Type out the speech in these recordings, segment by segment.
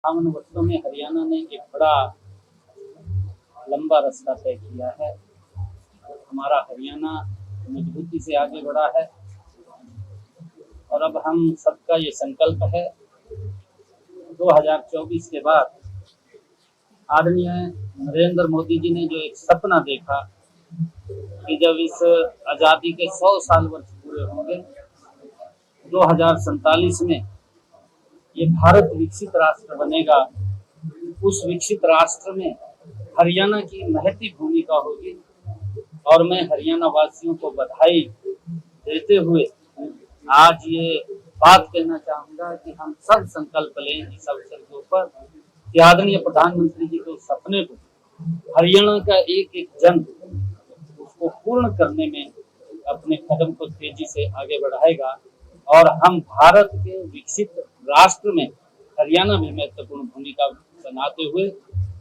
58 वर्षों में हरियाणा ने एक बड़ा लंबा रास्ता तय किया है। हमारा हरियाणा मजबूती से आगे बढ़ा है और अब हम सबका ये संकल्प है 2024 के बाद आदरणीय नरेंद्र मोदी जी ने जो एक सपना देखा कि जब इस आज़ादी के 100 साल वर्ष पूरे होंगे 2047 में ये भारत विकसित राष्ट्र बनेगा। उस विकसित राष्ट्र में हरियाणा की महती भूमिका होगी और मैं हरियाणा वासियों को बधाई देते हुए आज ये बात कहना चाहूंगा कि हम सब संकल्प लें इस अवसर के ऊपर कि आदरणीय प्रधानमंत्री जी के सपने को हरियाणा का एक एक जन उसको पूर्ण करने में अपने कदम को तेजी से आगे बढ़ाएगा और हम भारत के विकसित राष्ट्र में हरियाणा भी महत्वपूर्ण भूमिका बनाते हुए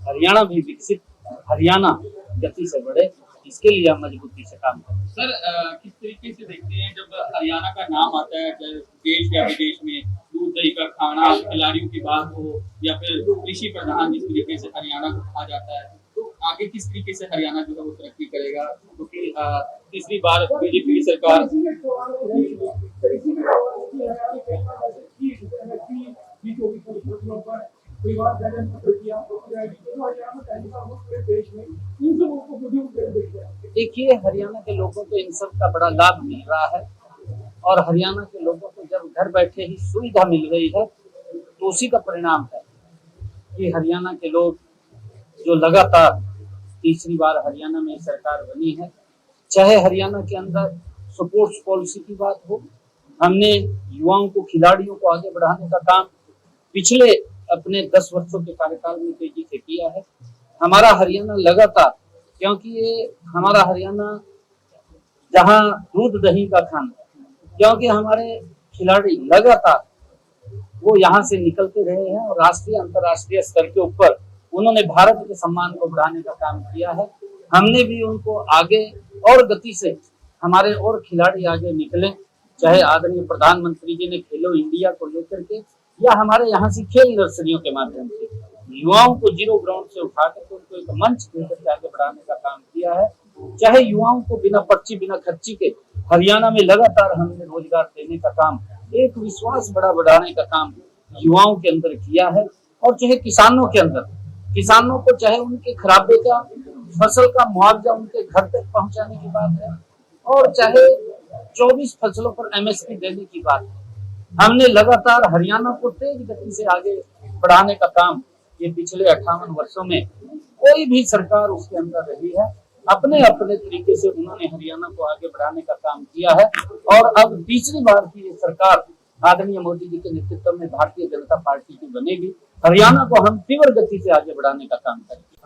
हरियाणा भी विकसित हरियाणा गति से बढ़े, इसके लिए हम मजबूती से काम करें। सर, किस तरीके से देखते हैं जब हरियाणा का नाम आता है, चाहे देश या विदेश में, दूध दही का खाना, खिलाड़ियों की बात हो या फिर कृषि प्रधान जिस तरीके से हरियाणा को कहा जाता है, तो आगे किस तरीके से हरियाणा जो है वो तरक्की करेगा? क्योंकि तीसरी बार बीजेपी की सरकार देखिए, हरियाणा के लोगों को इन सब का बड़ा लाभ मिल रहा है और हरियाणा के लोगों को जब घर बैठे ही सुविधा मिल रही है तो उसी का परिणाम है कि हरियाणा के लोग जो लगातार तीसरी बार हरियाणा में सरकार बनी है, चाहे हरियाणा के अंदर स्पोर्ट्स पॉलिसी की बात हो, हमने युवाओं को खिलाड़ियों को आगे बढ़ाने का काम पिछले अपने 10 वर्षों के कार्यकाल में तेजी से किया है। हमारा हरियाणा लगातार, क्योंकि ये हमारा हरियाणा जहाँ दूध दही का खाना, क्योंकि हमारे खिलाड़ी लगातार वो यहाँ से निकलते रहे हैं और राष्ट्रीय अंतर्राष्ट्रीय स्तर के ऊपर उन्होंने भारत के सम्मान को बढ़ाने का काम किया है। हमने भी उनको आगे और गति से हमारे और खिलाड़ी आगे निकले, चाहे आदरणीय प्रधानमंत्री जी ने खेलो इंडिया को लेकर के या हमारे यहाँ से खेल नर्सरियों के माध्यम से युवाओं को जीरो ग्राउंड से उठा करके उनको एक मंच देकर के आगे बढ़ाने का काम किया है। चाहे युवाओं को बिना पर्ची बिना खर्ची के हरियाणा में लगातार हमने रोजगार देने का काम, एक विश्वास बड़ा बढ़ाने का काम युवाओं के अंदर किया है। और चाहे किसानों के अंदर, किसानों को चाहे उनके खराबे का फसल का मुआवजा उनके घर तक पहुंचाने की बात है और चाहे 24 फसलों पर एमएसपी देने की बात है, हमने लगातार हरियाणा को तेज गति से आगे बढ़ाने का काम ये पिछले 58 वर्षों में कोई भी सरकार उसके अंदर रही है, अपने अपने तरीके से उन्होंने हरियाणा को आगे बढ़ाने का काम किया है। और अब तीसरी बार की ये सरकार आदरणीय मोदी जी के नेतृत्व में भारतीय जनता पार्टी की बनेगी। हरियाणा को हम तीव्र गति से आगे बढ़ाने का काम करेंगे।